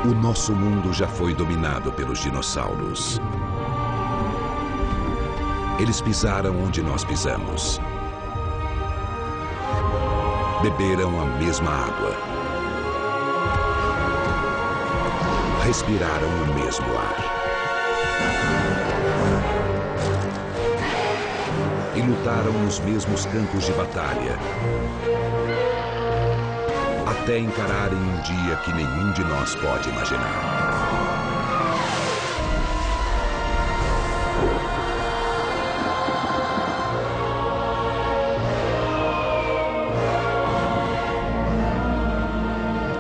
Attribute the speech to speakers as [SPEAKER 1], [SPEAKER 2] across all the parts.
[SPEAKER 1] O nosso mundo já foi dominado pelos dinossauros. Eles pisaram onde nós pisamos. Beberam a mesma água. Respiraram o mesmo ar. E lutaram nos mesmos campos de batalha. Até encararem um dia que nenhum de nós pode imaginar.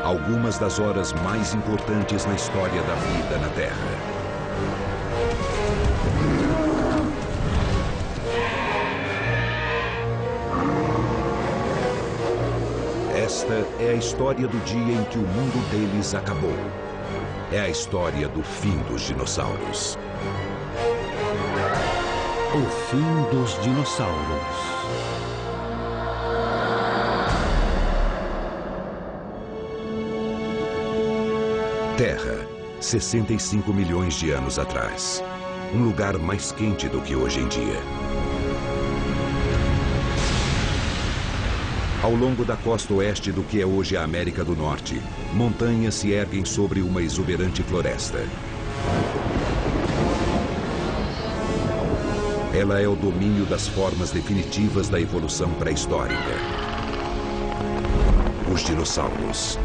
[SPEAKER 1] Algumas das horas mais importantes na história da vida na Terra. Esta é a história do dia em que o mundo deles acabou. É a história do fim dos dinossauros.
[SPEAKER 2] O fim dos dinossauros.
[SPEAKER 1] Terra, 65 milhões de anos atrás. Um lugar mais quente do que hoje em dia. Ao longo da costa oeste do que é hoje a América do Norte, montanhas se erguem sobre uma exuberante floresta. Ela é o domínio das formas definitivas da evolução pré-histórica. Os dinossauros.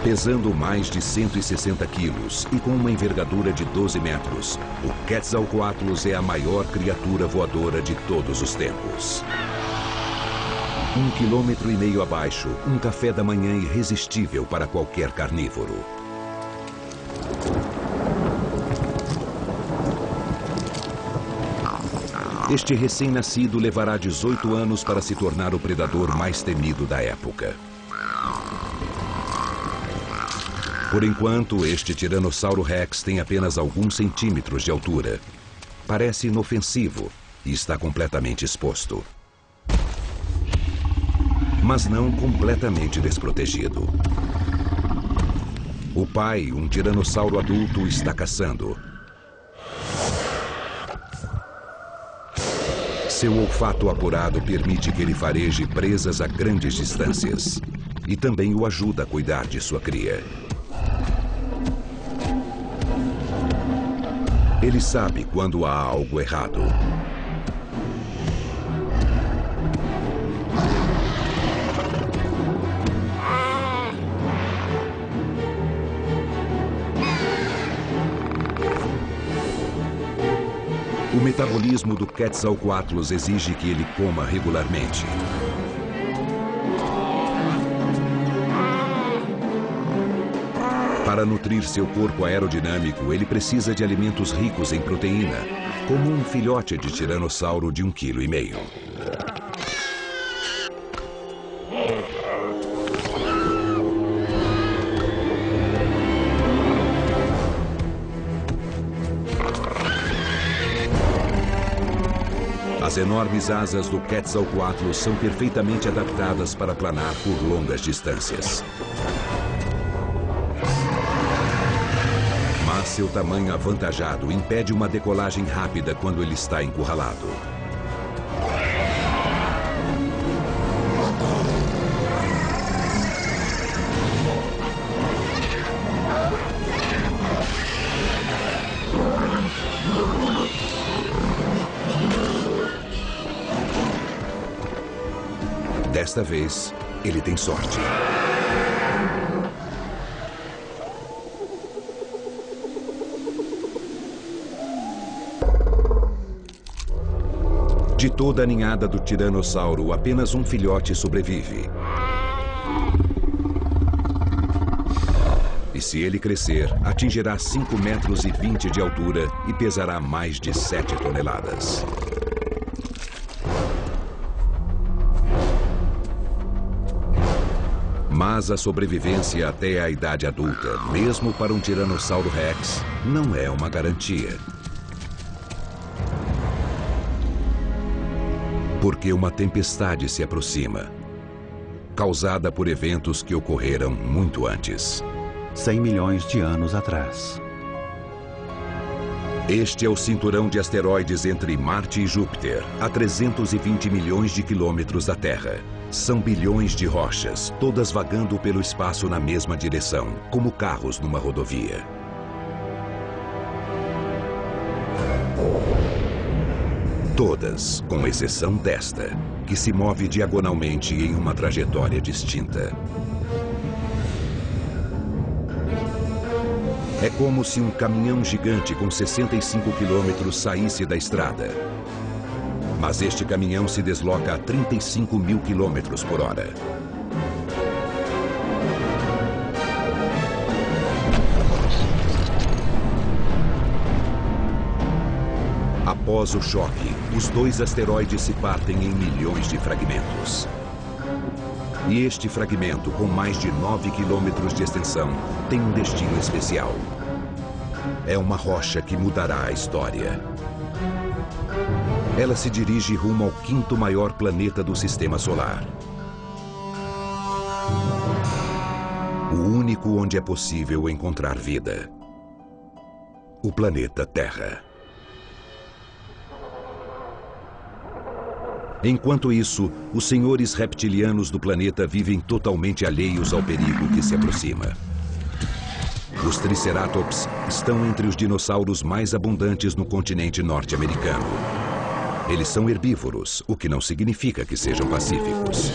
[SPEAKER 1] Pesando mais de 160 quilos e com uma envergadura de 12 metros, o Quetzalcoatlus é a maior criatura voadora de todos os tempos. 1,5 quilômetros abaixo, um café da manhã irresistível para qualquer carnívoro. Este recém-nascido levará 18 anos para se tornar o predador mais temido da época. Por enquanto, este Tiranossauro Rex tem apenas alguns centímetros de altura. Parece inofensivo e está completamente exposto. Mas não completamente desprotegido. O pai, um tiranossauro adulto, está caçando. Seu olfato apurado permite que ele fareje presas a grandes distâncias. E também o ajuda a cuidar de sua cria. Ele sabe quando há algo errado. O metabolismo do Quetzalcoatlus exige que ele coma regularmente. Para nutrir seu corpo aerodinâmico, ele precisa de alimentos ricos em proteína, como um filhote de tiranossauro de 1,5 kg. As enormes asas do Quetzalcoatlus são perfeitamente adaptadas para planar por longas distâncias. Seu tamanho avantajado impede uma decolagem rápida quando ele está encurralado. Desta vez, ele tem sorte. De toda a ninhada do tiranossauro, apenas um filhote sobrevive. E se ele crescer, atingirá 5,20 metros de altura e pesará mais de 7 toneladas. Mas a sobrevivência até a idade adulta, mesmo para um Tiranossauro Rex, não é uma garantia. Porque uma tempestade se aproxima. causada por eventos que ocorreram muito antes.
[SPEAKER 2] 100 milhões de anos atrás.
[SPEAKER 1] Este é o cinturão de asteroides entre Marte e Júpiter, a 320 milhões de quilômetros da Terra. São bilhões de rochas, todas vagando pelo espaço na mesma direção, como carros numa rodovia. Todas, com exceção desta, que se move diagonalmente em uma trajetória distinta. É como se um caminhão gigante com 65 quilômetros saísse da estrada. Mas este caminhão se desloca a 35 mil quilômetros por hora. Após o choque, os dois asteroides se partem em milhões de fragmentos. E este fragmento, com mais de 9 quilômetros de extensão, tem um destino especial. É uma rocha que mudará a história. Ela se dirige rumo ao quinto maior planeta do Sistema Solar. O único onde é possível encontrar vida. O planeta Terra. Enquanto isso, os senhores reptilianos do planeta vivem totalmente alheios ao perigo que se aproxima. Os Triceratops estão entre os dinossauros mais abundantes no continente norte-americano. Eles são herbívoros, o que não significa que sejam pacíficos.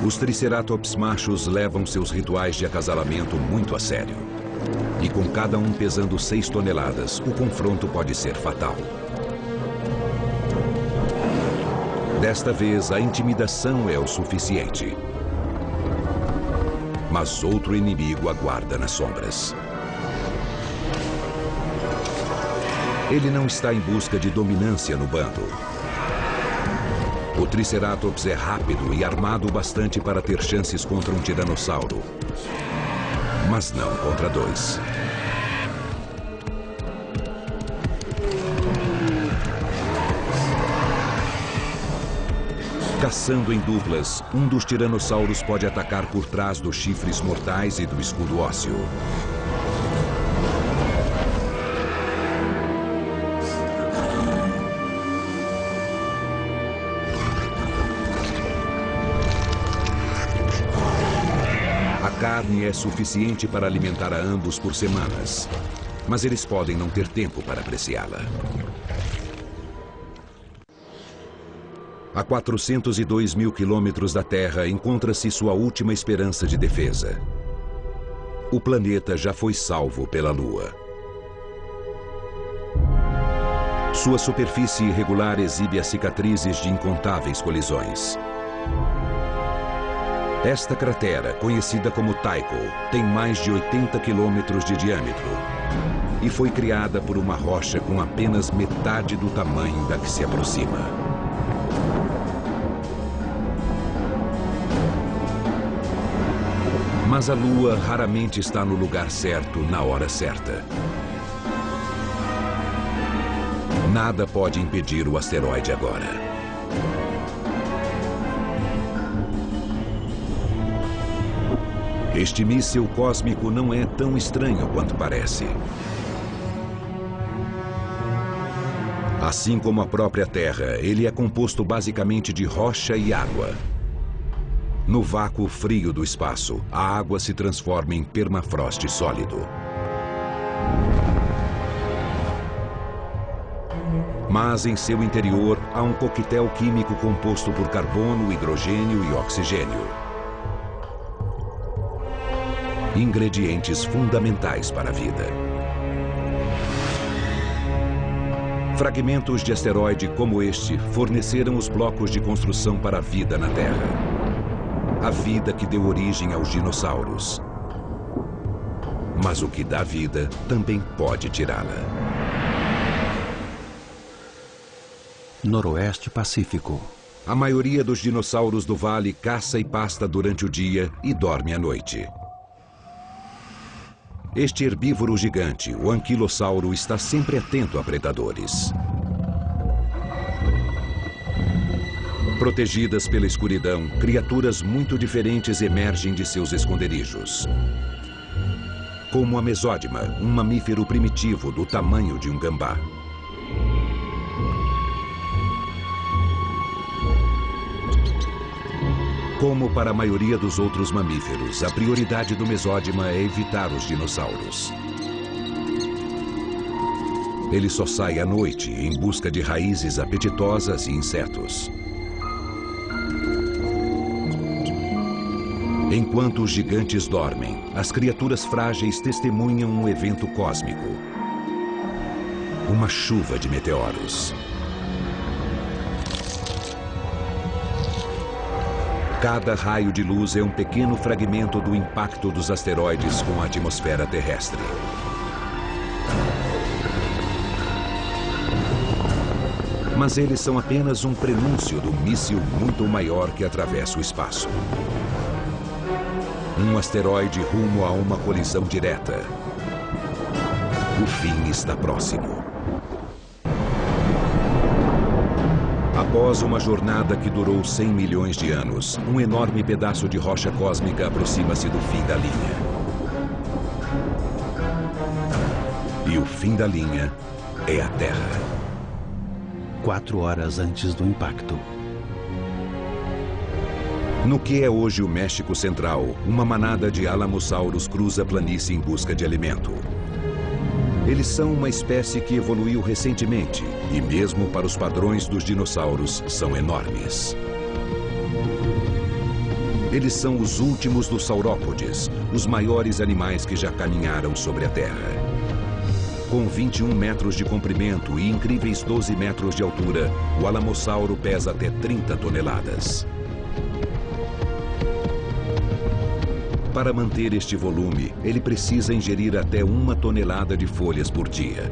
[SPEAKER 1] Os Triceratops machos levam seus rituais de acasalamento muito a sério. E com cada um pesando 6 toneladas, o confronto pode ser fatal. Desta vez, a intimidação é o suficiente. Mas outro inimigo aguarda nas sombras. Ele não está em busca de dominância no bando. O Triceratops é rápido e armado o bastante para ter chances contra um tiranossauro. Mas não contra 2. Caçando em duplas, um dos tiranossauros pode atacar por trás dos chifres mortais e do escudo ósseo. A carne é suficiente para alimentar a ambos por semanas, mas eles podem não ter tempo para apreciá-la. A 402 mil quilômetros da Terra encontra-se sua última esperança de defesa. O planeta já foi salvo pela Lua. Sua superfície irregular exibe as cicatrizes de incontáveis colisões. Esta cratera, conhecida como Tycho, tem mais de 80 quilômetros de diâmetro e foi criada por uma rocha com apenas metade do tamanho da que se aproxima. Mas a Lua raramente está no lugar certo, na hora certa. Nada pode impedir o asteroide agora. Este míssil cósmico não é tão estranho quanto parece. Assim como a própria Terra, ele é composto basicamente de rocha e água. No vácuo frio do espaço, a água se transforma em permafrost sólido. Mas em seu interior há um coquetel químico composto por carbono, hidrogênio e oxigênio. Ingredientes fundamentais para a vida. Fragmentos de asteroide como este forneceram os blocos de construção para a vida na Terra. A vida que deu origem aos dinossauros. Mas o que dá vida também pode tirá-la.
[SPEAKER 2] Noroeste Pacífico.
[SPEAKER 1] A maioria dos dinossauros do vale caça e pasta durante o dia e dorme à noite. Este herbívoro gigante, o anquilossauro, está sempre atento a predadores. Protegidas pela escuridão, criaturas muito diferentes emergem de seus esconderijos. Como a mesódima, um mamífero primitivo do tamanho de um gambá. Como para a maioria dos outros mamíferos, a prioridade do mesódima é evitar os dinossauros. Ele só sai à noite em busca de raízes apetitosas e insetos. Enquanto os gigantes dormem, as criaturas frágeis testemunham um evento cósmico. Uma chuva de meteoros. Cada raio de luz é um pequeno fragmento do impacto dos asteroides com a atmosfera terrestre. Mas eles são apenas um prenúncio do míssil muito maior que atravessa o espaço. Um asteroide rumo a uma colisão direta. O fim está próximo. Após uma jornada que durou 100 milhões de anos, um enorme pedaço de rocha cósmica aproxima-se do fim da linha. E o fim da linha é a Terra.
[SPEAKER 2] 4 horas antes do impacto.
[SPEAKER 1] No que é hoje o México Central, uma manada de alamossauros cruza a planície em busca de alimento. Eles são uma espécie que evoluiu recentemente e, mesmo para os padrões dos dinossauros, são enormes. Eles são os últimos dos saurópodes, os maiores animais que já caminharam sobre a Terra. Com 21 metros de comprimento e incríveis 12 metros de altura, o alamossauro pesa até 30 toneladas. Para manter este volume, ele precisa ingerir até 1 tonelada de folhas por dia.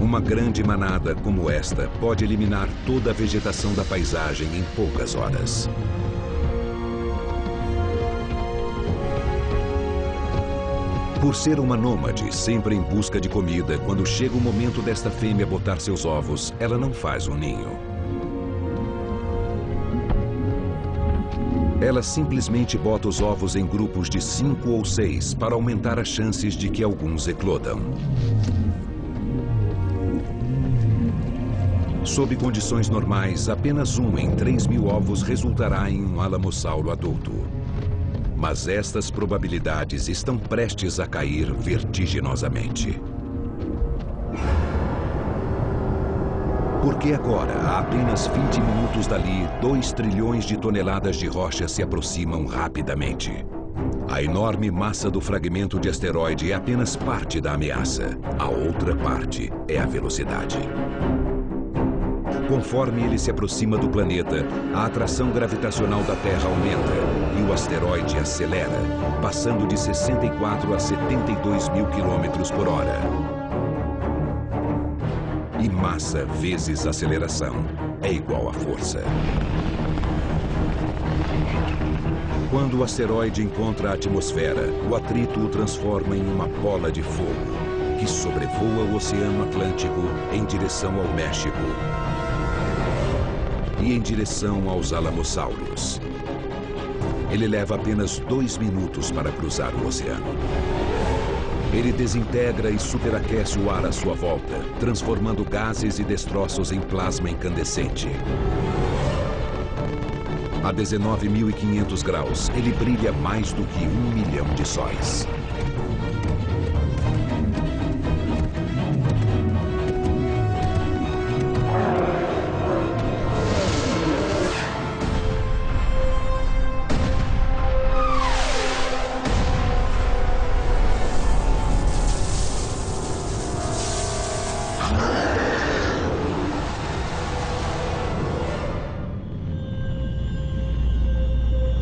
[SPEAKER 1] Uma grande manada como esta pode eliminar toda a vegetação da paisagem em poucas horas. Por ser uma nômade, sempre em busca de comida, quando chega o momento desta fêmea botar seus ovos, ela não faz um ninho. Ela simplesmente bota os ovos em grupos de 5 ou 6 para aumentar as chances de que alguns eclodam. Sob condições normais, apenas 1 em 3.000 ovos resultará em um alamossauro adulto. Mas estas probabilidades estão prestes a cair vertiginosamente. Porque agora, a apenas 20 minutos dali, 2 trilhões de toneladas de rocha se aproximam rapidamente. A enorme massa do fragmento de asteroide é apenas parte da ameaça. A outra parte é a velocidade. Conforme ele se aproxima do planeta, a atração gravitacional da Terra aumenta e o asteroide acelera, passando de 64 a 72 mil quilômetros por hora. E massa vezes aceleração é igual a força. Quando o asteroide encontra a atmosfera, o atrito o transforma em uma bola de fogo, que sobrevoa o Oceano Atlântico em direção ao México e em direção aos alamossauros. Ele leva apenas 2 minutos para cruzar o oceano. Ele desintegra e superaquece o ar à sua volta, transformando gases e destroços em plasma incandescente. A 19.500 graus, ele brilha mais do que 1 milhão de sóis.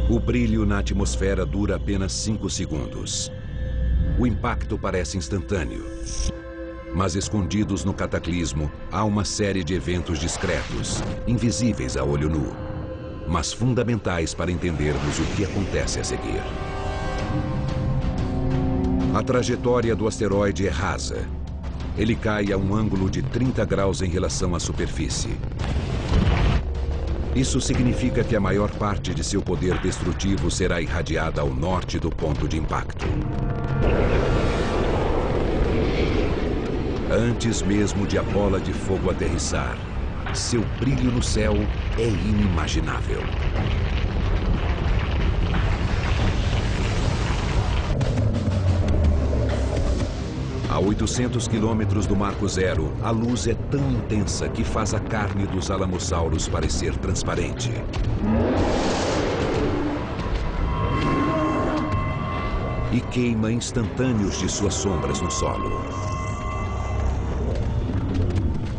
[SPEAKER 1] O brilho na atmosfera dura apenas 5 segundos. O impacto parece instantâneo. Mas escondidos no cataclismo, há uma série de eventos discretos, invisíveis a olho nu. mas fundamentais para entendermos o que acontece a seguir. A trajetória do asteroide é rasa. Ele cai a um ângulo de 30 graus em relação à superfície. Isso significa que a maior parte de seu poder destrutivo será irradiada ao norte do ponto de impacto. Antes mesmo de a bola de fogo aterrissar, seu brilho no céu é inimaginável. A 800 quilômetros do Marco Zero, a luz é tão intensa que faz a carne dos alamossauros parecer transparente. E queima instantâneos de suas sombras no solo.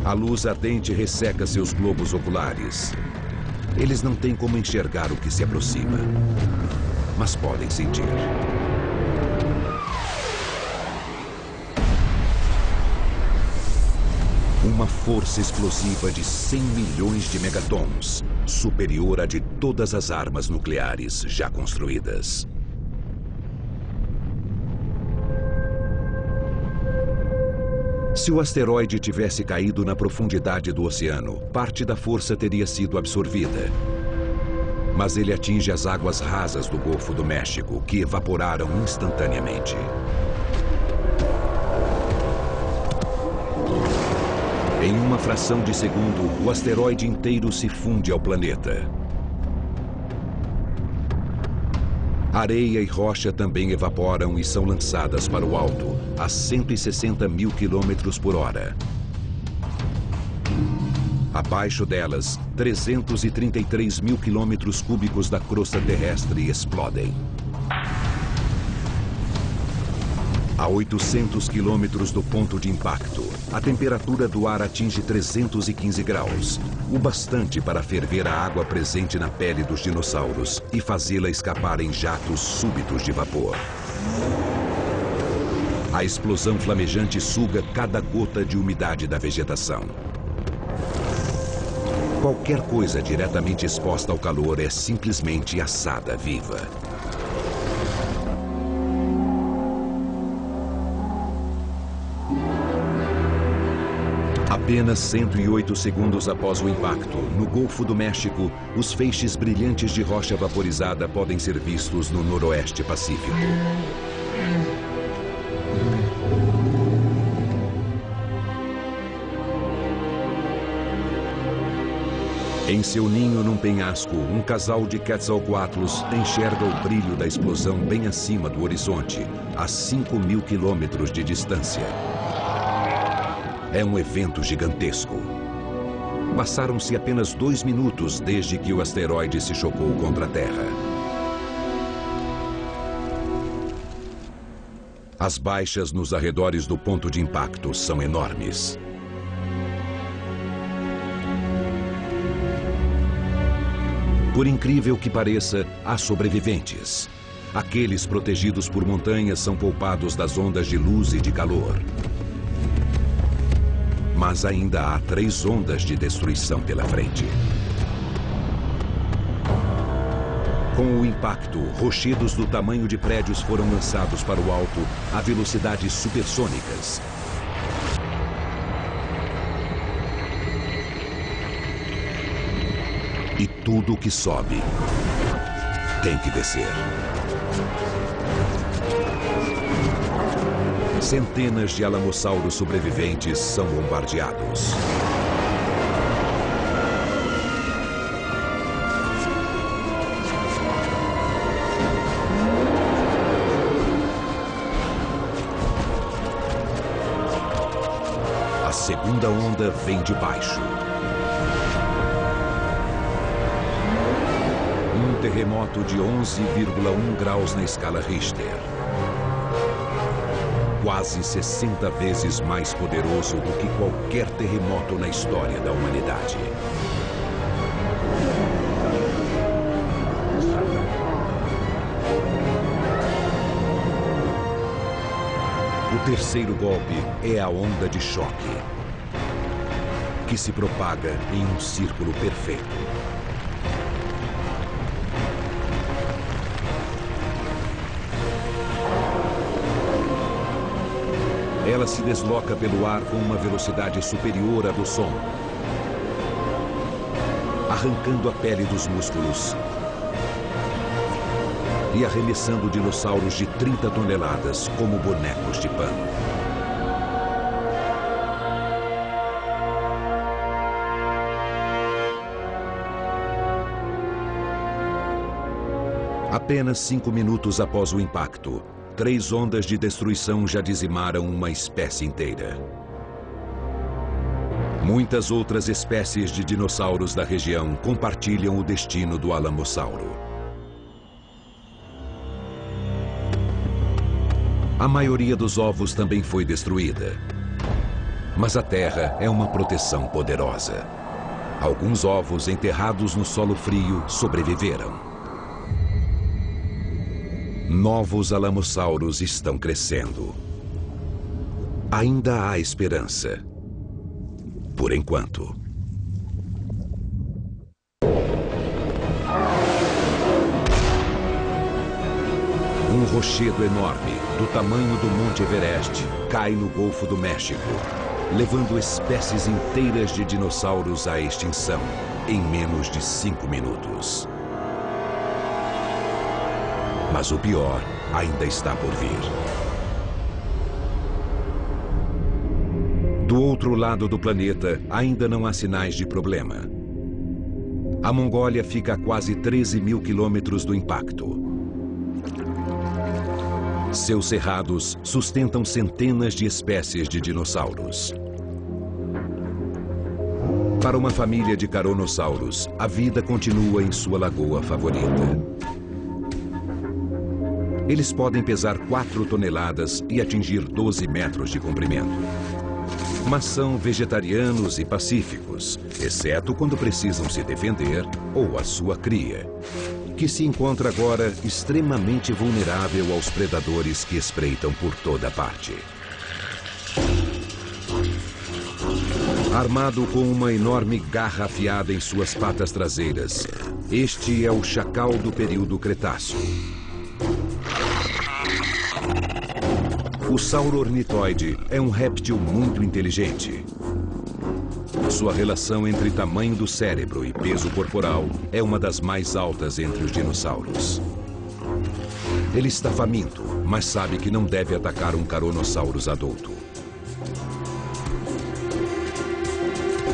[SPEAKER 1] A luz ardente resseca seus globos oculares. Eles não têm como enxergar o que se aproxima, mas podem sentir. Uma força explosiva de 100 milhões de megatons, superior à de todas as armas nucleares já construídas. Se o asteroide tivesse caído na profundidade do oceano, parte da força teria sido absorvida. Mas ele atinge as águas rasas do Golfo do México, que evaporaram instantaneamente. Em uma fração de segundo, o asteroide inteiro se funde ao planeta. Areia e rocha também evaporam e são lançadas para o alto, a 160 mil quilômetros por hora. Abaixo delas, 333 mil quilômetros cúbicos da crosta terrestre explodem. A 800 quilômetros do ponto de impacto, a temperatura do ar atinge 315 graus, o bastante para ferver a água presente na pele dos dinossauros e fazê-la escapar em jatos súbitos de vapor. A explosão flamejante suga cada gota de umidade da vegetação. Qualquer coisa diretamente exposta ao calor é simplesmente assada viva. Apenas 108 segundos após o impacto, no Golfo do México, os feixes brilhantes de rocha vaporizada podem ser vistos no noroeste pacífico. Em seu ninho num penhasco, um casal de quetzalcoatlos enxerga o brilho da explosão bem acima do horizonte, a 5.000 quilômetros de distância. É um evento gigantesco. Passaram-se apenas 2 minutos desde que o asteroide se chocou contra a Terra. As baixas nos arredores do ponto de impacto são enormes. Por incrível que pareça, há sobreviventes. Aqueles protegidos por montanhas são poupados das ondas de luz e de calor. Mas ainda há 3 ondas de destruição pela frente. Com o impacto, rochedos do tamanho de prédios foram lançados para o alto a velocidades supersônicas. E tudo que sobe tem que descer. Centenas de alamossauros sobreviventes são bombardeados. A segunda onda vem de baixo. Um terremoto de 11,1 graus na escala Richter. Quase 60 vezes mais poderoso do que qualquer terremoto na história da humanidade. O terceiro golpe é a onda de choque, que se propaga em um círculo perfeito. Ela se desloca pelo ar com uma velocidade superior à do som, arrancando a pele dos músculos e arremessando dinossauros de 30 toneladas como bonecos de pano. Apenas 5 minutos após o impacto, 3 ondas de destruição já dizimaram uma espécie inteira. Muitas outras espécies de dinossauros da região compartilham o destino do Alamossauro. A maioria dos ovos também foi destruída. Mas a Terra é uma proteção poderosa. Alguns ovos enterrados no solo frio sobreviveram. Novos alamossauros estão crescendo. Ainda há esperança. Por enquanto. Um rochedo enorme, do tamanho do Monte Everest, cai no Golfo do México, levando espécies inteiras de dinossauros à extinção em menos de 5 minutos. Mas o pior ainda está por vir. Do outro lado do planeta, ainda não há sinais de problema. A Mongólia fica a quase 13 mil quilômetros do impacto. Seus cerrados sustentam centenas de espécies de dinossauros. Para uma família de caronossauros, a vida continua em sua lagoa favorita. Eles podem pesar 4 toneladas e atingir 12 metros de comprimento. Mas são vegetarianos e pacíficos, exceto quando precisam se defender ou a sua cria, que se encontra agora extremamente vulnerável aos predadores que espreitam por toda parte. Armado com uma enorme garra afiada em suas patas traseiras, este é o chacal do período Cretáceo. O sauro-ornitóide é um réptil muito inteligente. Sua relação entre tamanho do cérebro e peso corporal é uma das mais altas entre os dinossauros. Ele está faminto, mas sabe que não deve atacar um Caronossauros adulto.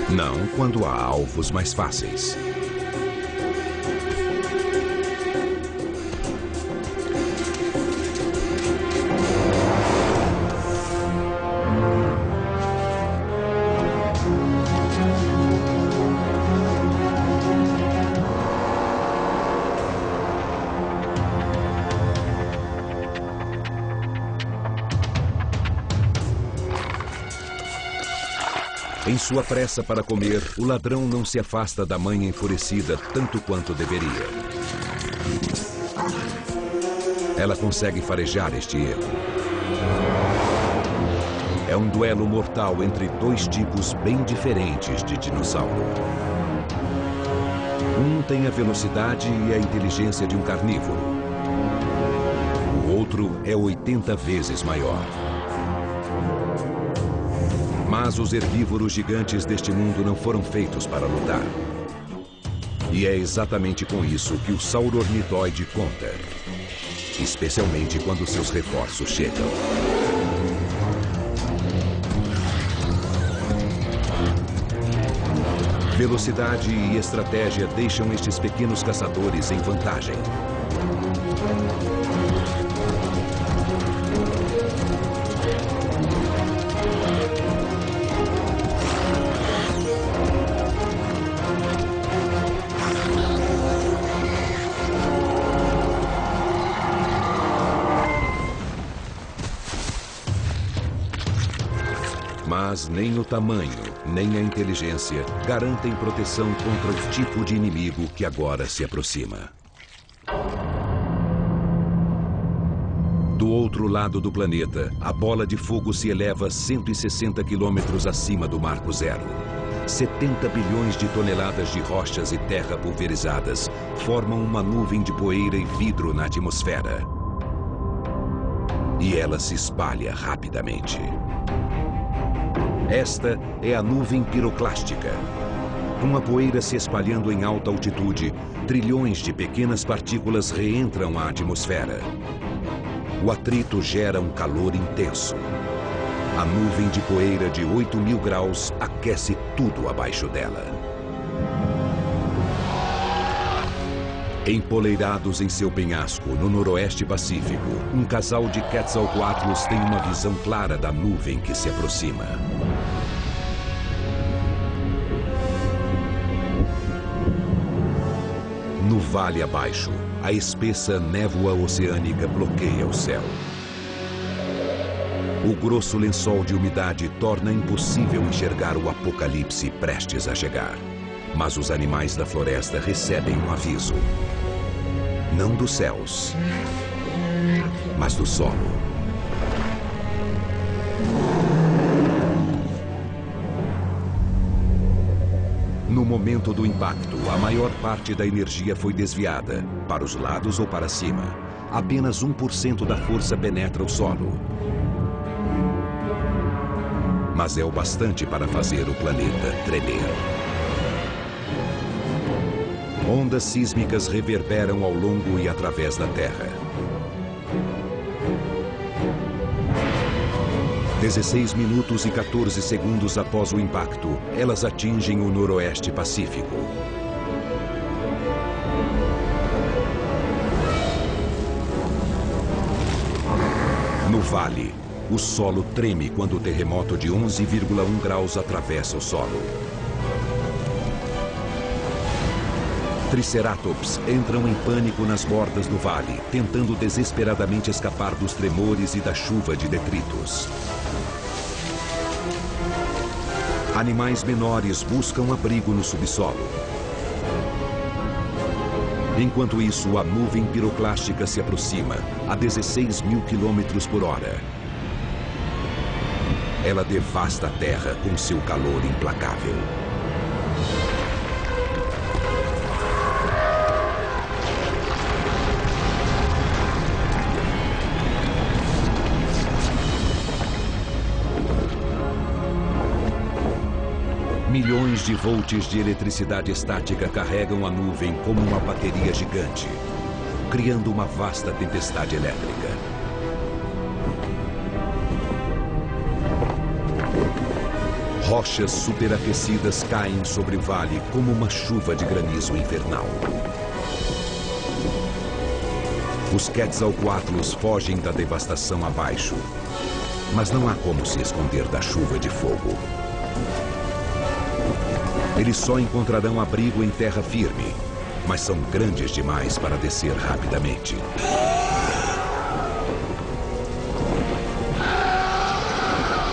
[SPEAKER 1] Não quando há alvos mais fáceis. Em sua pressa para comer, o ladrão não se afasta da mãe enfurecida tanto quanto deveria. Ela consegue farejar este erro. É um duelo mortal entre 2 tipos bem diferentes de dinossauro. Um tem a velocidade e a inteligência de um carnívoro. O outro é 80 vezes maior. Mas os herbívoros gigantes deste mundo não foram feitos para lutar. E é exatamente com isso que o sauro-ornitóide conta. Especialmente quando seus reforços chegam. Velocidade e estratégia deixam estes pequenos caçadores em vantagem. Mas nem o tamanho, nem a inteligência garantem proteção contra o tipo de inimigo que agora se aproxima. Do outro lado do planeta, a bola de fogo se eleva 160 quilômetros acima do Marco Zero. 70 bilhões de toneladas de rochas e terra pulverizadas formam uma nuvem de poeira e vidro na atmosfera. e ela se espalha rapidamente. Esta é a nuvem piroclástica. Com a poeira se espalhando em alta altitude, trilhões de pequenas partículas reentram à atmosfera. O atrito gera um calor intenso. A nuvem de poeira de 8.000 graus aquece tudo abaixo dela. Empoleirados em seu penhasco, no noroeste pacífico, um casal de Quetzalcoatlus tem uma visão clara da nuvem que se aproxima. No vale abaixo, a espessa névoa oceânica bloqueia o céu. O grosso lençol de umidade torna impossível enxergar o apocalipse prestes a chegar. Mas os animais da floresta recebem um aviso. Não dos céus, mas do solo. No momento do impacto, a maior parte da energia foi desviada, para os lados ou para cima. Apenas 1% da força penetra o solo. Mas é o bastante para fazer o planeta tremer. Ondas sísmicas reverberam ao longo e através da Terra. 16 minutos e 14 segundos após o impacto, elas atingem o noroeste pacífico. No vale, o solo treme quando o terremoto de 11,1 graus atravessa o solo. Triceratops entram em pânico nas bordas do vale, tentando desesperadamente escapar dos tremores e da chuva de detritos. Animais menores buscam abrigo no subsolo. Enquanto isso, a nuvem piroclástica se aproxima a 16.000 km/h. Ela devasta a Terra com seu calor implacável. Milhões de volts de eletricidade estática carregam a nuvem como uma bateria gigante, criando uma vasta tempestade elétrica. Rochas superaquecidas caem sobre o vale como uma chuva de granizo infernal. Os Quetzalcoatlus fogem da devastação abaixo, mas não há como se esconder da chuva de fogo. Eles só encontrarão abrigo em terra firme, mas são grandes demais para descer rapidamente.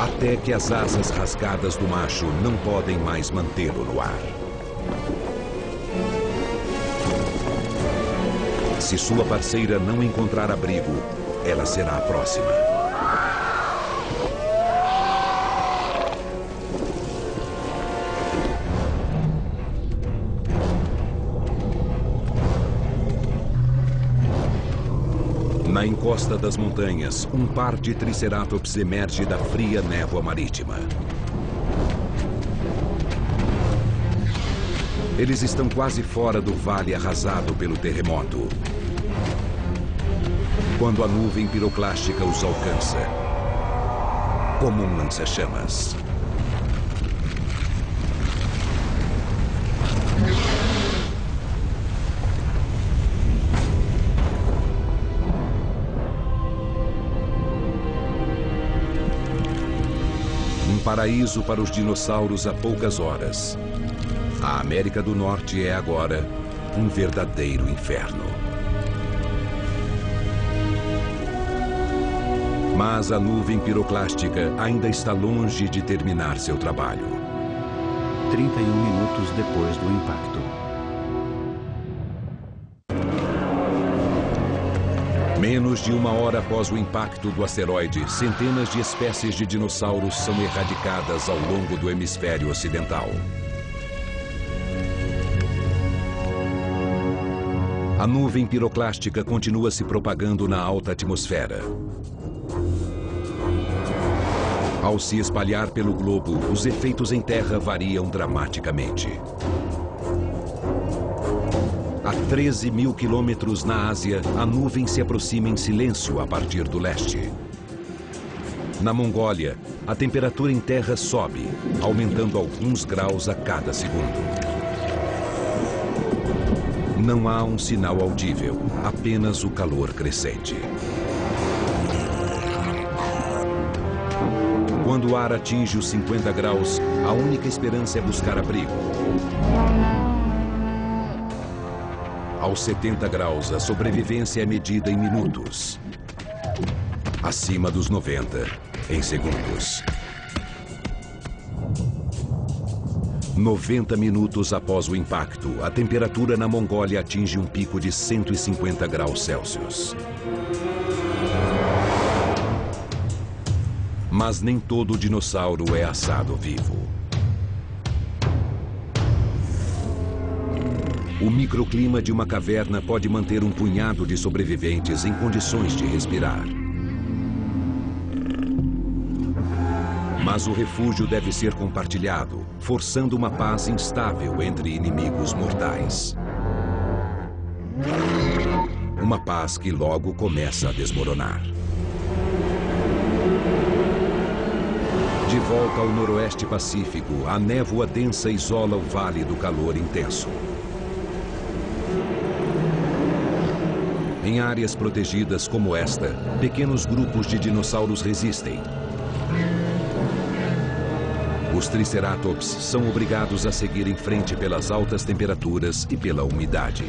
[SPEAKER 1] Até que as asas rasgadas do macho não podem mais mantê-lo no ar. Se sua parceira não encontrar abrigo, ela será a próxima. Na encosta das montanhas, um par de Triceratops emerge da fria névoa marítima. Eles estão quase fora do vale arrasado pelo terremoto, quando a nuvem piroclástica os alcança, como um lança-chamas. Paraíso para os dinossauros há poucas horas. A América do Norte é agora um verdadeiro inferno. Mas a nuvem piroclástica ainda está longe de terminar seu trabalho.
[SPEAKER 2] 31 minutos depois do impacto.
[SPEAKER 1] Menos de uma hora após o impacto do asteroide, centenas de espécies de dinossauros são erradicadas ao longo do hemisfério ocidental. A nuvem piroclástica continua se propagando na alta atmosfera. Ao se espalhar pelo globo, os efeitos em terra variam dramaticamente. A 13 mil quilômetros na Ásia, a nuvem se aproxima em silêncio a partir do leste. Na Mongólia, a temperatura em terra sobe, aumentando alguns graus a cada segundo. Não há um sinal audível, apenas o calor crescente. Quando o ar atinge os 50 graus, a única esperança é buscar abrigo. Aos 70 graus, a sobrevivência é medida em minutos. Acima dos 90, em segundos. 90 minutos após o impacto, a temperatura na Mongólia atinge um pico de 150 graus Celsius. Mas nem todo dinossauro é assado vivo. O microclima de uma caverna pode manter um punhado de sobreviventes em condições de respirar. Mas o refúgio deve ser compartilhado, forçando uma paz instável entre inimigos mortais. Uma paz que logo começa a desmoronar. De volta ao noroeste pacífico, a névoa densa isola o vale do calor intenso. Em áreas protegidas como esta, pequenos grupos de dinossauros resistem. Os Triceratops são obrigados a seguir em frente pelas altas temperaturas e pela umidade.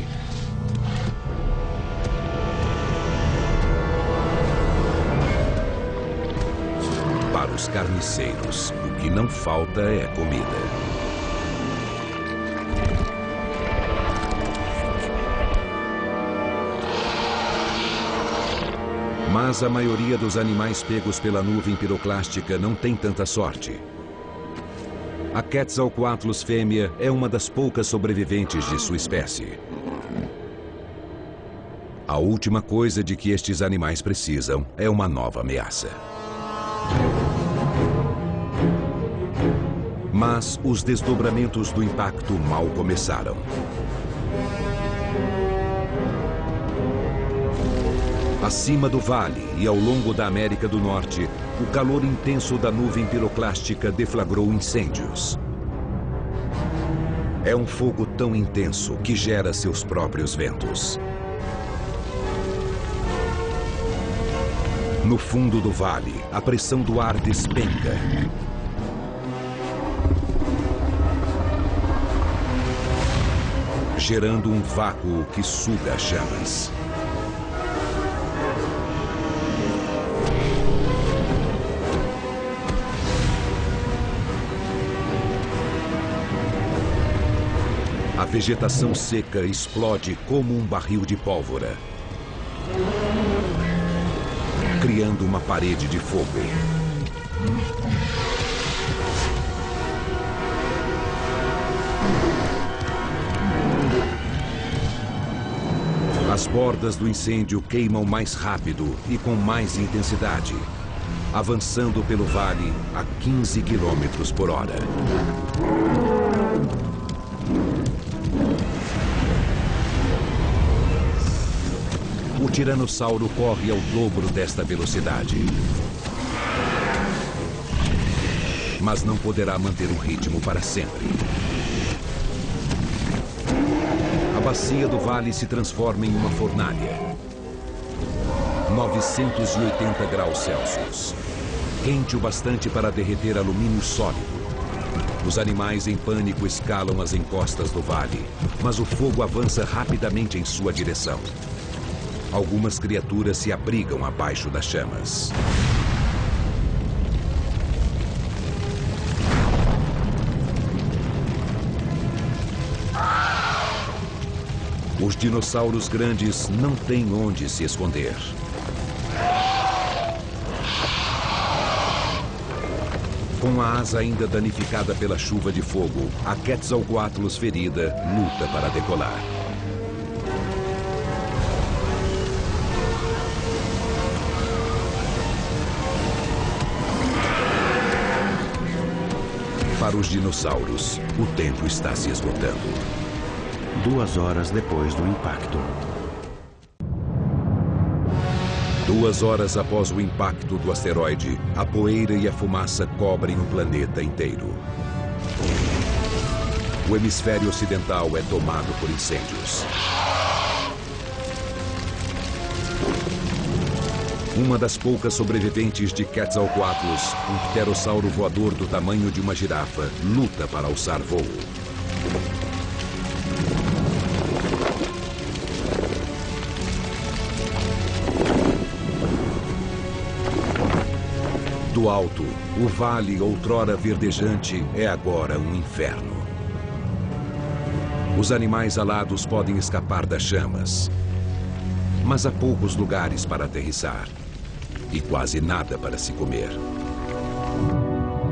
[SPEAKER 1] Para os carniceiros, o que não falta é comida. Mas a maioria dos animais pegos pela nuvem piroclástica não tem tanta sorte. A Quetzalcoatlus fêmea é uma das poucas sobreviventes de sua espécie. A última coisa de que estes animais precisam é uma nova ameaça. Mas os desdobramentos do impacto mal começaram. Acima do vale e ao longo da América do Norte, o calor intenso da nuvem piroclástica deflagrou incêndios. É um fogo tão intenso que gera seus próprios ventos. No fundo do vale, a pressão do ar despenca. Gerando um vácuo que suga as chamas. A vegetação seca explode como um barril de pólvora, criando uma parede de fogo. As bordas do incêndio queimam mais rápido e com mais intensidade, avançando pelo vale a 15 km por hora. O tiranossauro corre ao dobro desta velocidade. Mas não poderá manter o ritmo para sempre. A bacia do vale se transforma em uma fornalha. 980 graus Celsius. Quente o bastante para derreter alumínio sólido. Os animais em pânico escalam as encostas do vale, mas o fogo avança rapidamente em sua direção. Algumas criaturas se abrigam abaixo das chamas. Os dinossauros grandes não têm onde se esconder. Com a asa ainda danificada pela chuva de fogo, a Quetzalcoatlus ferida luta para decolar. Para os dinossauros, o tempo está se esgotando.
[SPEAKER 2] 2 horas depois do impacto.
[SPEAKER 1] 2 horas após o impacto do asteroide, a poeira e a fumaça cobrem o planeta inteiro. O hemisfério ocidental é tomado por incêndios. Uma das poucas sobreviventes de Quetzalcoatlus, um pterossauro voador do tamanho de uma girafa, luta para alçar voo. Do alto, o vale, outrora verdejante, é agora um inferno. Os animais alados podem escapar das chamas, mas há poucos lugares para aterrissar e quase nada para se comer.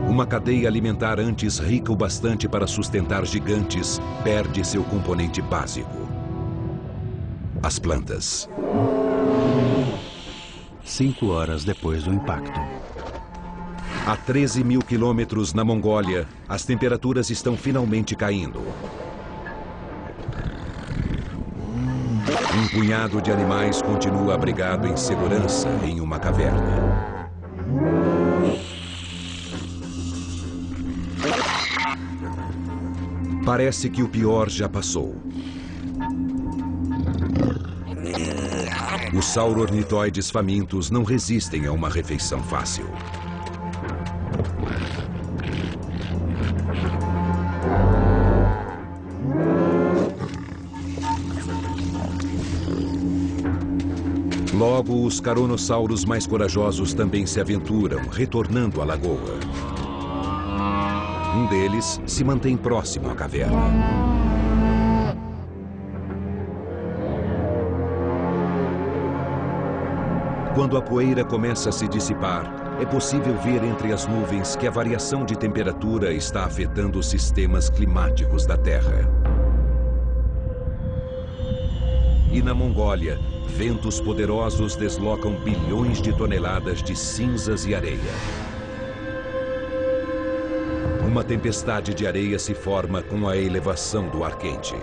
[SPEAKER 1] Uma cadeia alimentar antes rica o bastante para sustentar gigantes perde seu componente básico: as plantas.
[SPEAKER 2] 5 horas depois do impacto.
[SPEAKER 1] A 13 mil quilômetros na Mongólia, as temperaturas estão finalmente caindo. Um punhado de animais continua abrigado em segurança em uma caverna. Parece que o pior já passou. Os sauro-ornitóides famintos não resistem a uma refeição fácil. Logo, os caronossauros mais corajosos também se aventuram, retornando à lagoa. Um deles se mantém próximo à caverna. Quando a poeira começa a se dissipar, é possível ver entre as nuvens que a variação de temperatura está afetando os sistemas climáticos da Terra. E na Mongólia, ventos poderosos deslocam bilhões de toneladas de cinzas e areia. Uma tempestade de areia se forma com a elevação do ar quente.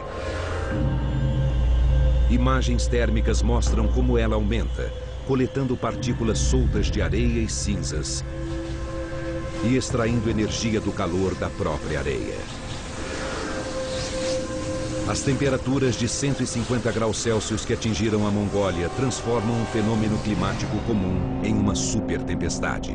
[SPEAKER 1] Imagens térmicas mostram como ela aumenta, coletando partículas soltas de areia e cinzas e extraindo energia do calor da própria areia. As temperaturas de 150 graus Celsius que atingiram a Mongólia transformam um fenômeno climático comum em uma super tempestade.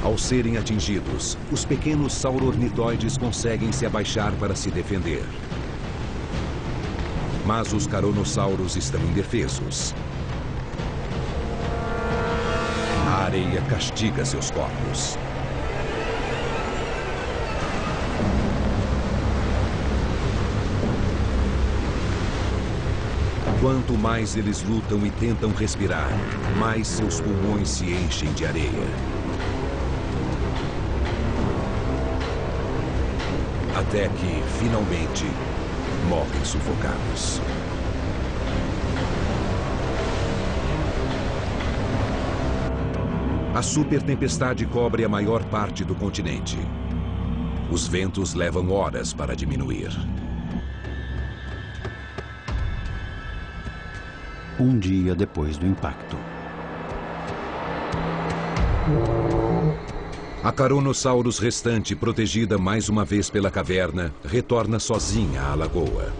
[SPEAKER 1] Ao serem atingidos, os pequenos sauro-ornitóides conseguem se abaixar para se defender. Mas os caronossauros estão indefesos. A areia castiga seus corpos. Quanto mais eles lutam e tentam respirar, mais seus pulmões se enchem de areia. Até que, finalmente, morrem sufocados. A super tempestade cobre a maior parte do continente. Os ventos levam horas para diminuir.
[SPEAKER 2] Um dia depois do impacto.
[SPEAKER 1] A Caronosaurus restante, protegida mais uma vez pela caverna, retorna sozinha à lagoa.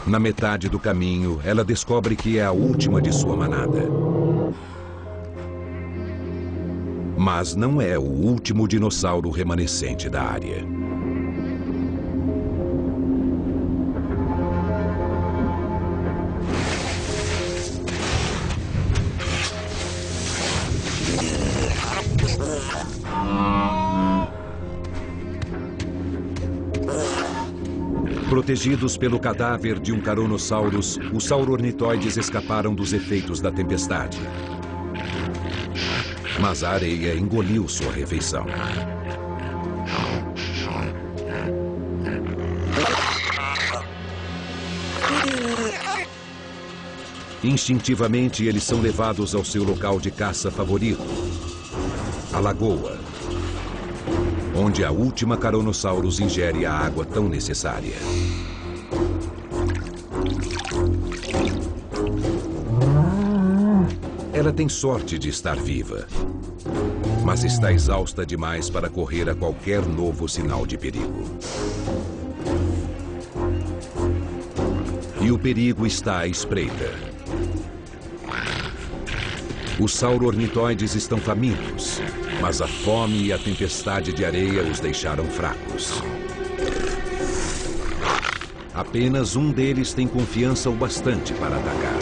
[SPEAKER 1] Na metade do caminho, ela descobre que é a última de sua manada. Mas não é o último dinossauro remanescente da área. Protegidos pelo cadáver de um Caronosaurus, os sauro-ornitóides escaparam dos efeitos da tempestade. Mas a areia engoliu sua refeição. Instintivamente, eles são levados ao seu local de caça favorito, a lagoa, onde a última Carnosaurus ingere a água tão necessária. Ela tem sorte de estar viva, mas está exausta demais para correr a qualquer novo sinal de perigo. E o perigo está à espreita. Os sauro-ornitóides estão famintos, mas a fome e a tempestade de areia os deixaram fracos. Apenas um deles tem confiança o bastante para atacar.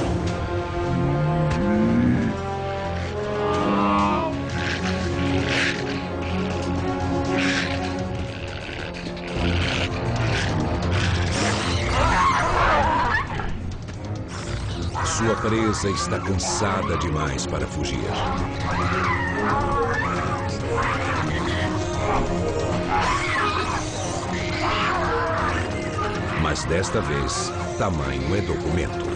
[SPEAKER 1] Sua presa está cansada demais para fugir. Mas desta vez, tamanho é documento.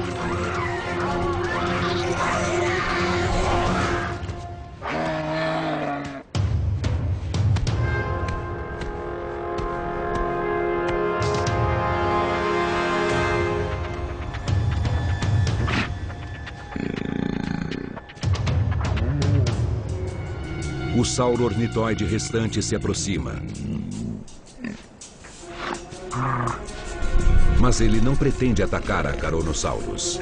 [SPEAKER 1] O sauro-ornitóide restante se aproxima. Mas ele não pretende atacar a Carnosaurus.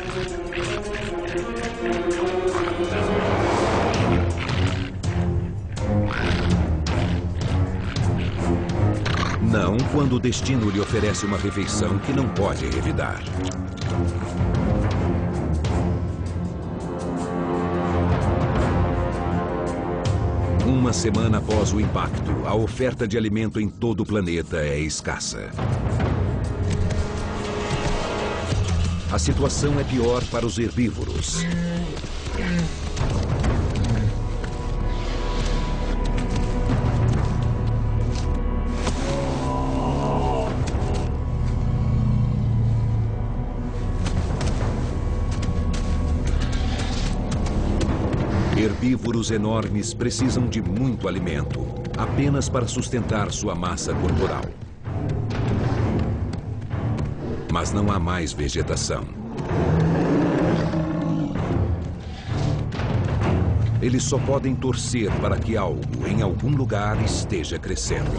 [SPEAKER 1] Não quando o destino lhe oferece uma refeição que não pode revidar. Uma semana após o impacto, a oferta de alimento em todo o planeta é escassa. A situação é pior para os herbívoros. Herbívoros enormes precisam de muito alimento, apenas para sustentar sua massa corporal. Mas não há mais vegetação. Eles só podem torcer para que algo, em algum lugar, esteja crescendo.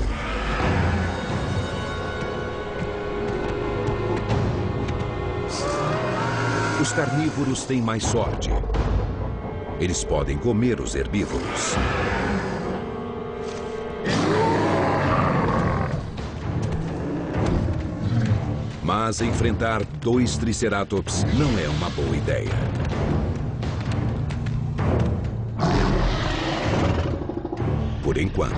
[SPEAKER 1] Os carnívoros têm mais sorte. Eles podem comer os herbívoros. Mas enfrentar 2 Triceratops não é uma boa ideia. Por enquanto.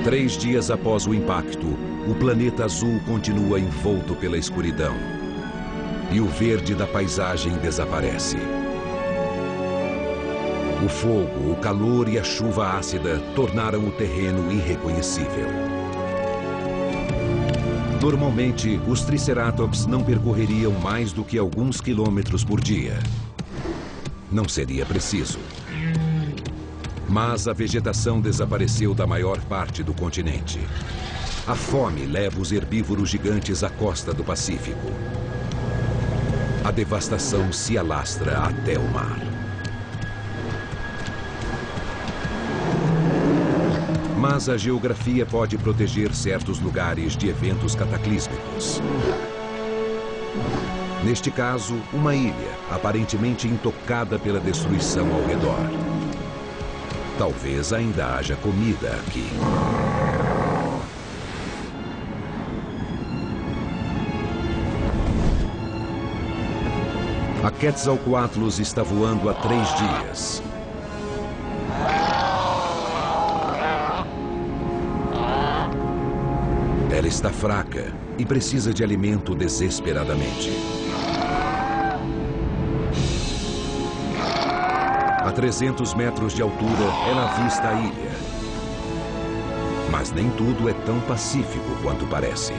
[SPEAKER 1] 3 dias após o impacto, o planeta azul continua envolto pela escuridão. E o verde da paisagem desaparece. O fogo, o calor e a chuva ácida tornaram o terreno irreconhecível. Normalmente, os Triceratops não percorreriam mais do que alguns quilômetros por dia. Não seria preciso. Mas a vegetação desapareceu da maior parte do continente. A fome leva os herbívoros gigantes à costa do Pacífico. A devastação se alastra até o mar. Mas a geografia pode proteger certos lugares de eventos cataclísmicos. Neste caso, uma ilha, aparentemente intocada pela destruição ao redor. Talvez ainda haja comida aqui. A Quetzalcoatlus está voando há 3 dias. Ela está fraca e precisa de alimento desesperadamente. A 300 metros de altura, ela avista a ilha. Mas nem tudo é tão pacífico quanto parece.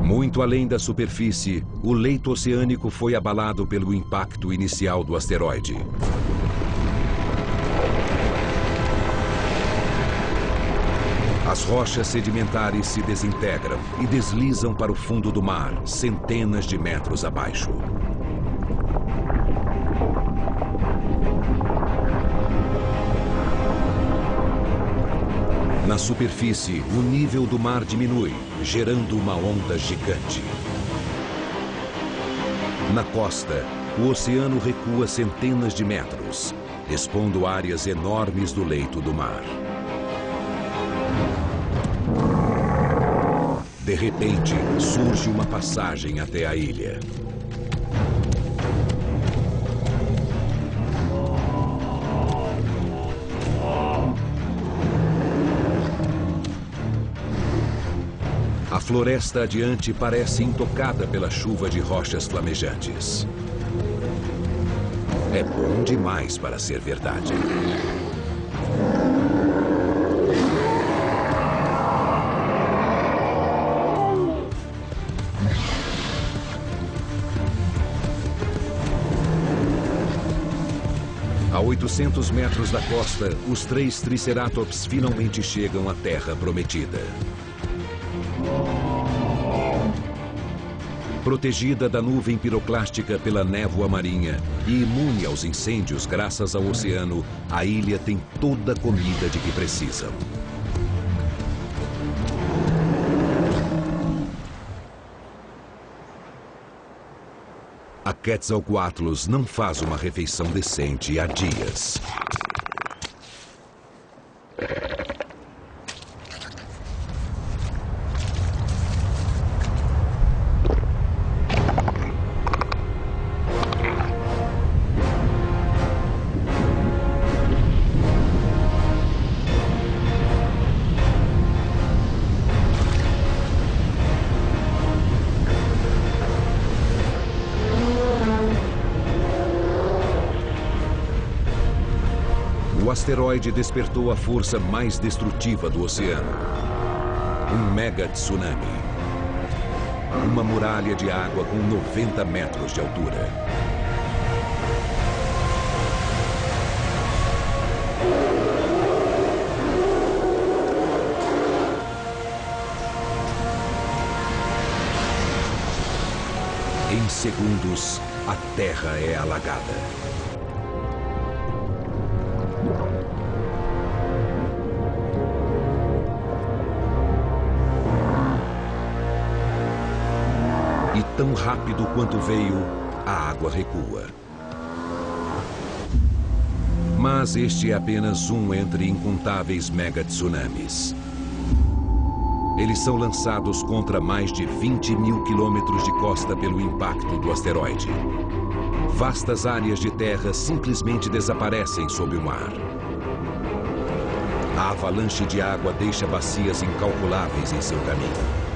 [SPEAKER 1] Muito além da superfície, o leito oceânico foi abalado pelo impacto inicial do asteroide. As rochas sedimentares se desintegram e deslizam para o fundo do mar, centenas de metros abaixo. Na superfície, o nível do mar diminui, gerando uma onda gigante. Na costa, o oceano recua centenas de metros, expondo áreas enormes do leito do mar. De repente, surge uma passagem até a ilha. A floresta adiante parece intocada pela chuva de rochas flamejantes. É bom demais para ser verdade. A 800 metros da costa, os 3 Triceratops finalmente chegam à terra prometida. Protegida da nuvem piroclástica pela névoa marinha e imune aos incêndios graças ao oceano, a ilha tem toda a comida de que precisam. A Quetzalcoatlus não faz uma refeição decente há dias. O asteroide despertou a força mais destrutiva do oceano. Um mega tsunami. Uma muralha de água com 90 metros de altura. Em segundos, a Terra é alagada. E tão rápido quanto veio, a água recua. Mas este é apenas um entre incontáveis megatsunamis. Eles são lançados contra mais de 20 mil quilômetros de costa pelo impacto do asteroide. Vastas áreas de terra simplesmente desaparecem sob o mar. A avalanche de água deixa bacias incalculáveis em seu caminho.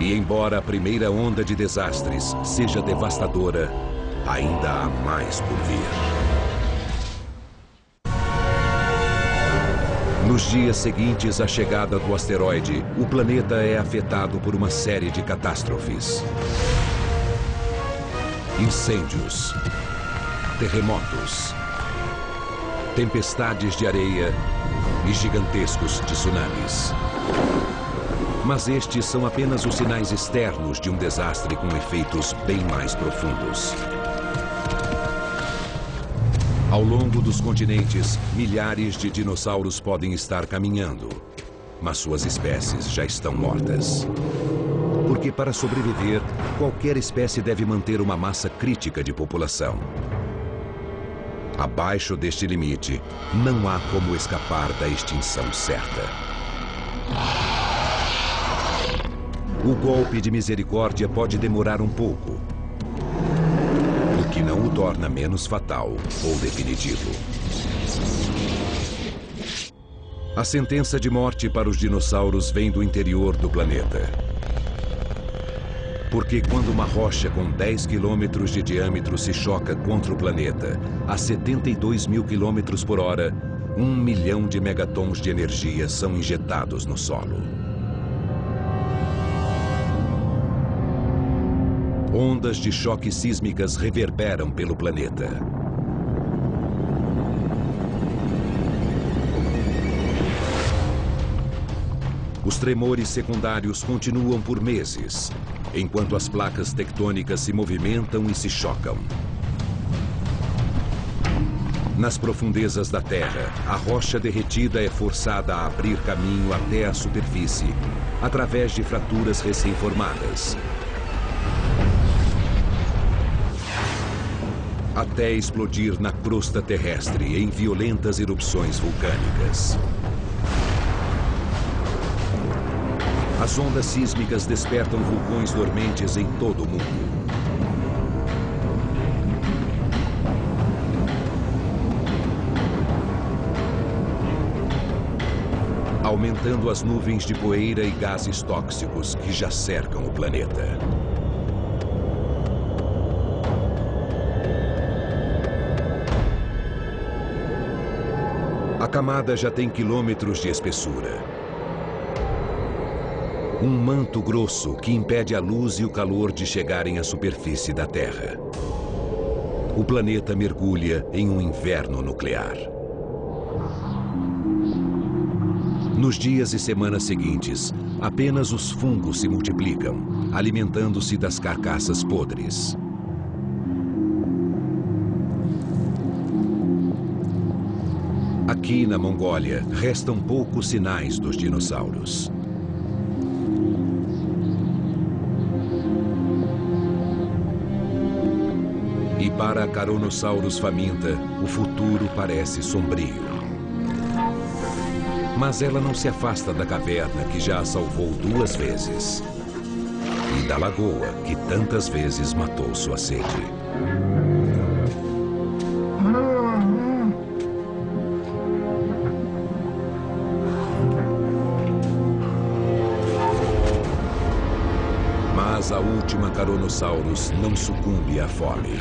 [SPEAKER 1] E embora a primeira onda de desastres seja devastadora, ainda há mais por vir. Nos dias seguintes à chegada do asteroide, o planeta é afetado por uma série de catástrofes. Incêndios, terremotos, tempestades de areia e gigantescos tsunamis. Mas estes são apenas os sinais externos de um desastre com efeitos bem mais profundos. Ao longo dos continentes, milhares de dinossauros podem estar caminhando, mas suas espécies já estão mortas. Porque para sobreviver, qualquer espécie deve manter uma massa crítica de população. Abaixo deste limite, não há como escapar da extinção certa. O golpe de misericórdia pode demorar um pouco, o que não o torna menos fatal ou definitivo. A sentença de morte para os dinossauros vem do interior do planeta. Porque quando uma rocha com 10 quilômetros de diâmetro se choca contra o planeta a 72 mil quilômetros por hora, 1 milhão de megatons de energia são injetados no solo. Ondas de choque sísmicas reverberam pelo planeta. Os tremores secundários continuam por meses, enquanto as placas tectônicas se movimentam e se chocam. Nas profundezas da Terra, a rocha derretida é forçada a abrir caminho até a superfície, através de fraturas recém-formadas, até explodir na crosta terrestre em violentas erupções vulcânicas. As ondas sísmicas despertam vulcões dormentes em todo o mundo. Aumentando as nuvens de poeira e gases tóxicos que já cercam o planeta. A camada já tem quilômetros de espessura. Um manto grosso que impede a luz e o calor de chegarem à superfície da Terra. O planeta mergulha em um inverno nuclear. Nos dias e semanas seguintes, apenas os fungos se multiplicam, alimentando-se das carcaças podres. Aqui na Mongólia, restam poucos sinais dos dinossauros. E para a Carnosaurus faminta, o futuro parece sombrio. Mas ela não se afasta da caverna que já a salvou 2 vezes. E da lagoa que tantas vezes matou sua sede. Mas a última Carnosaurus não sucumbe à fome.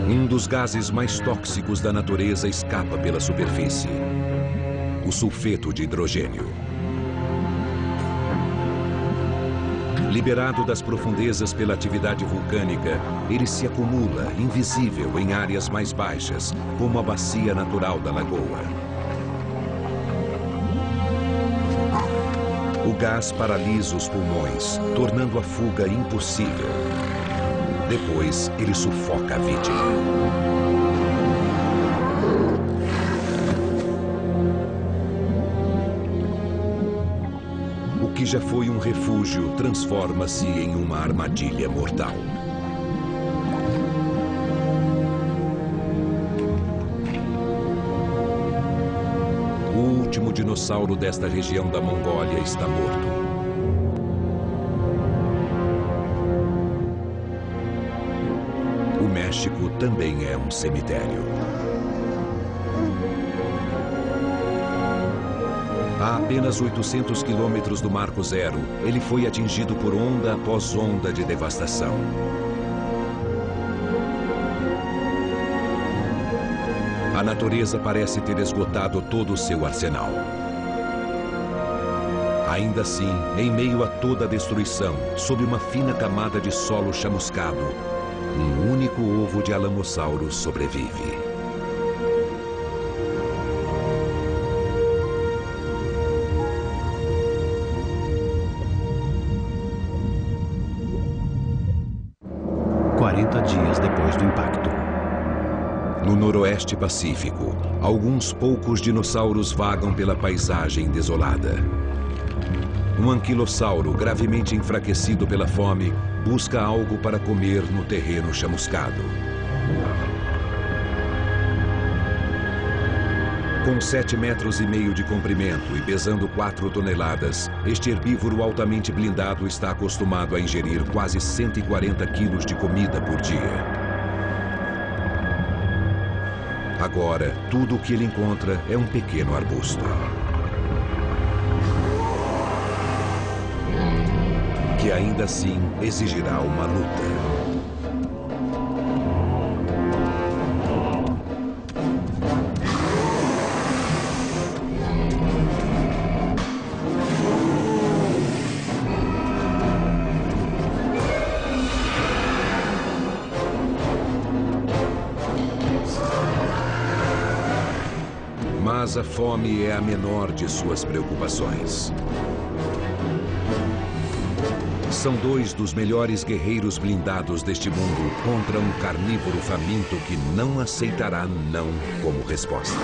[SPEAKER 1] Um dos gases mais tóxicos da natureza escapa pela superfície: o sulfeto de hidrogênio. Liberado das profundezas pela atividade vulcânica, ele se acumula, invisível, em áreas mais baixas, como a bacia natural da lagoa. O gás paralisa os pulmões, tornando a fuga impossível. Depois, ele sufoca a vítima. O que já foi um refúgio transforma-se em uma armadilha mortal. O último dinossauro desta região da Mongólia está morto. O México também é um cemitério. A apenas 800 quilômetros do Marco Zero, ele foi atingido por onda após onda de devastação. A natureza parece ter esgotado todo o seu arsenal. Ainda assim, em meio a toda a destruição, sob uma fina camada de solo chamuscado, um único ovo de Alamosaurus sobrevive.
[SPEAKER 2] Dias depois do impacto.
[SPEAKER 1] No noroeste pacífico, alguns poucos dinossauros vagam pela paisagem desolada. Um anquilossauro, gravemente enfraquecido pela fome, busca algo para comer no terreno chamuscado. Com 7,5 metros de comprimento e pesando 4 toneladas, este herbívoro altamente blindado está acostumado a ingerir quase 140 quilos de comida por dia. Agora, tudo o que ele encontra é um pequeno arbusto. Que ainda assim exigirá uma luta. Mas a fome é a menor de suas preocupações. São dois dos melhores guerreiros blindados deste mundo contra um carnívoro faminto que não aceitará não como resposta.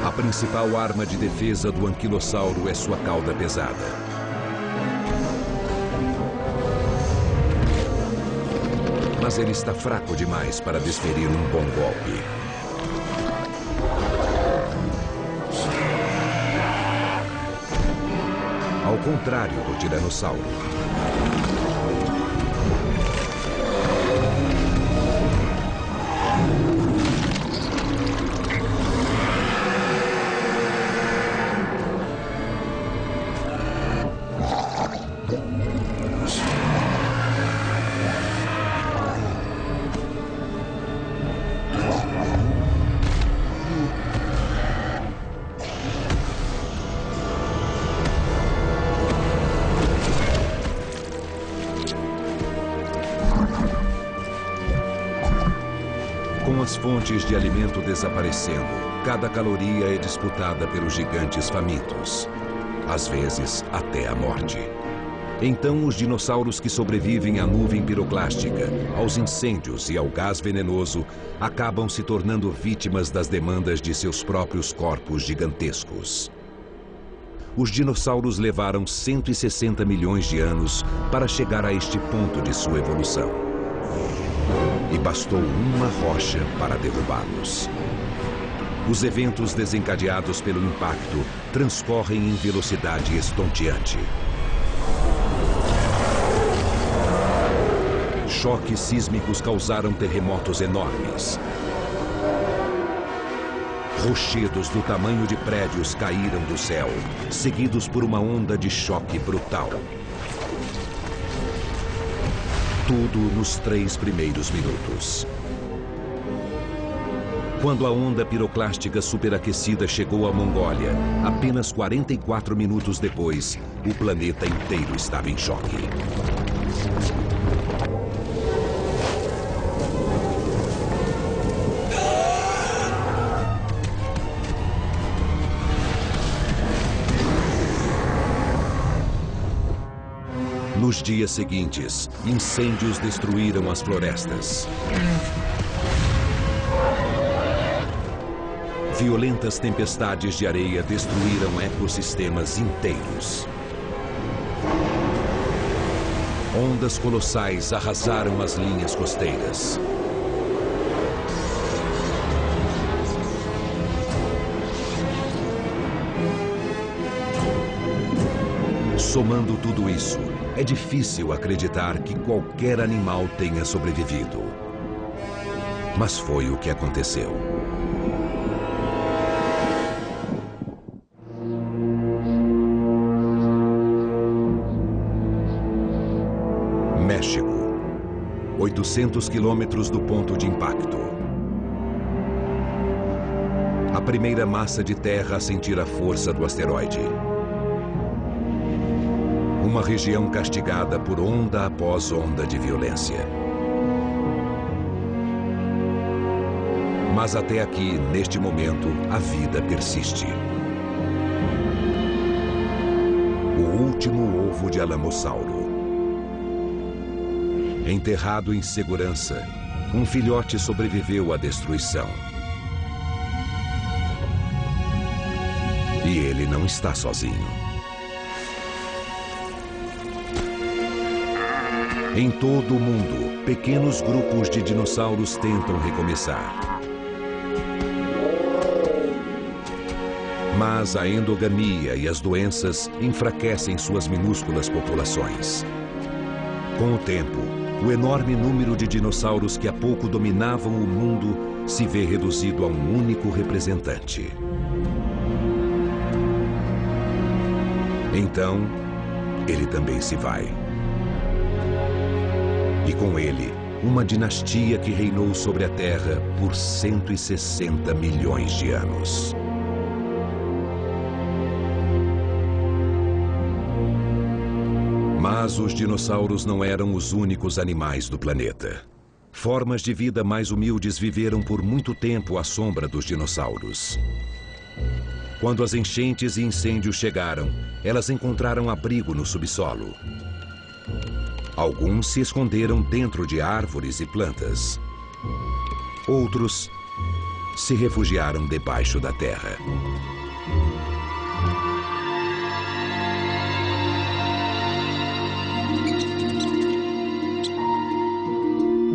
[SPEAKER 1] A principal arma de defesa do anquilossauro é sua cauda pesada. Mas ele está fraco demais para desferir um bom golpe. Ao contrário do tiranossauro. Com as fontes de alimento desaparecendo, cada caloria é disputada pelos gigantes famintos. Às vezes, até a morte. Então, os dinossauros que sobrevivem à nuvem piroclástica, aos incêndios e ao gás venenoso, acabam se tornando vítimas das demandas de seus próprios corpos gigantescos. Os dinossauros levaram 160 milhões de anos para chegar a este ponto de sua evolução. E bastou uma rocha para derrubá-los. Os eventos desencadeados pelo impacto transcorrem em velocidade estonteante. Choques sísmicos causaram terremotos enormes. Rochedos do tamanho de prédios caíram do céu, seguidos por uma onda de choque brutal. Tudo nos 3 primeiros minutos. Quando a onda piroclástica superaquecida chegou à Mongólia, apenas 44 minutos depois, o planeta inteiro estava em choque. Nos dias seguintes, incêndios destruíram as florestas. Violentas tempestades de areia destruíram ecossistemas inteiros. Ondas colossais arrasaram as linhas costeiras. Somando tudo isso, é difícil acreditar que qualquer animal tenha sobrevivido. Mas foi o que aconteceu. México, 800 quilômetros do ponto de impacto. A primeira massa de terra a sentir a força do asteroide. Uma região castigada por onda após onda de violência. Mas até aqui, neste momento, a vida persiste. O último ovo de Alamossauro. Enterrado em segurança, um filhote sobreviveu à destruição. E ele não está sozinho. Em todo o mundo, pequenos grupos de dinossauros tentam recomeçar. Mas a endogamia e as doenças enfraquecem suas minúsculas populações. Com o tempo, o enorme número de dinossauros que há pouco dominavam o mundo se vê reduzido a um único representante. Então, ele também se vai. E com ele, uma dinastia que reinou sobre a Terra por 160 milhões de anos. Mas os dinossauros não eram os únicos animais do planeta. Formas de vida mais humildes viveram por muito tempo à sombra dos dinossauros. Quando as enchentes e incêndios chegaram, elas encontraram abrigo no subsolo. Alguns se esconderam dentro de árvores e plantas. Outros se refugiaram debaixo da terra.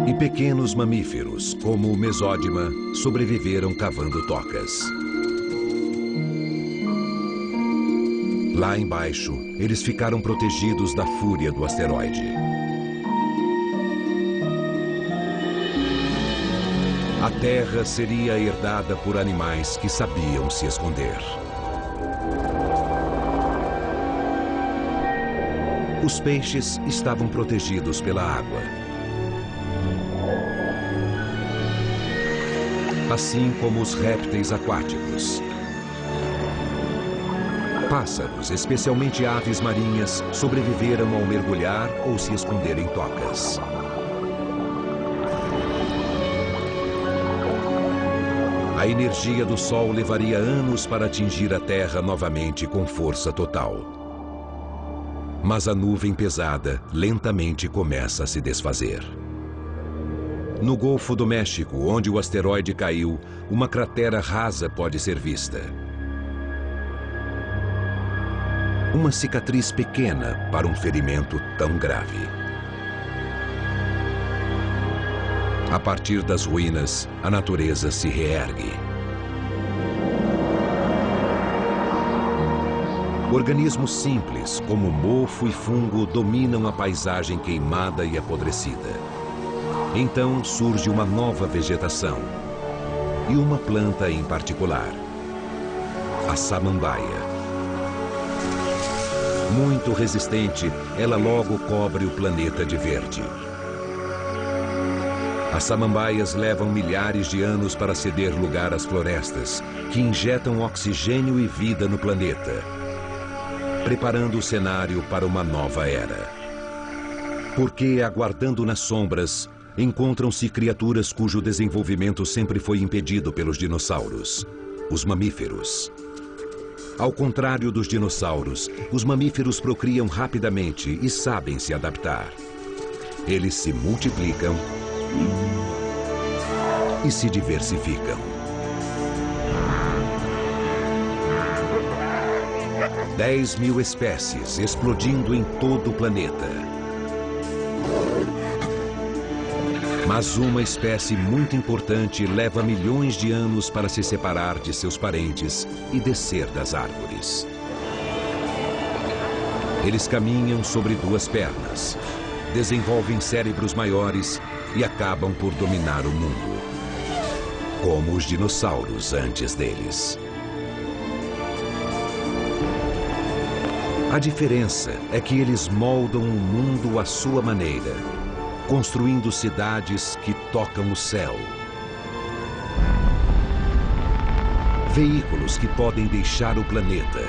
[SPEAKER 1] E pequenos mamíferos, como o mesódima, sobreviveram cavando tocas. Lá embaixo, eles ficaram protegidos da fúria do asteroide. A Terra seria herdada por animais que sabiam se esconder. Os peixes estavam protegidos pela água. Assim como os répteis aquáticos. Pássaros, especialmente aves marinhas, sobreviveram ao mergulhar ou se esconder em tocas. A energia do Sol levaria anos para atingir a Terra novamente com força total. Mas a nuvem pesada lentamente começa a se desfazer. No Golfo do México, onde o asteroide caiu, uma cratera rasa pode ser vista. Uma cicatriz pequena para um ferimento tão grave. A partir das ruínas, a natureza se reergue. Organismos simples, como mofo e fungo, dominam a paisagem queimada e apodrecida. Então surge uma nova vegetação, e uma planta em particular, a samambaia. Muito resistente, ela logo cobre o planeta de verde. As samambaias levam milhares de anos para ceder lugar às florestas, que injetam oxigênio e vida no planeta, preparando o cenário para uma nova era. Porque, aguardando nas sombras, encontram-se criaturas cujo desenvolvimento sempre foi impedido pelos dinossauros, os mamíferos. Ao contrário dos dinossauros, os mamíferos procriam rapidamente e sabem se adaptar. Eles se multiplicam e se diversificam. 10.000 espécies explodindo em todo o planeta. Mas uma espécie muito importante leva milhões de anos para se separar de seus parentes e descer das árvores. Eles caminham sobre duas pernas, desenvolvem cérebros maiores e acabam por dominar o mundo, como os dinossauros antes deles. A diferença é que eles moldam o mundo à sua maneira, construindo cidades que tocam o céu. Veículos que podem deixar o planeta.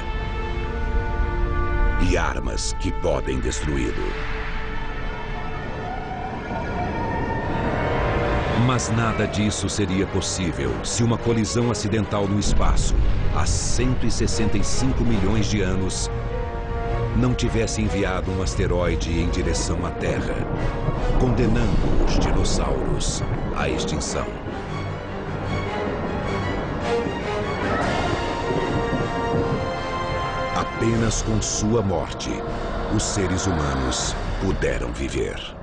[SPEAKER 1] E armas que podem destruí-lo. Mas nada disso seria possível se uma colisão acidental no espaço, há 165 milhões de anos, não tivesse enviado um asteroide em direção à Terra, condenando os dinossauros à extinção. Apenas com sua morte, os seres humanos puderam viver.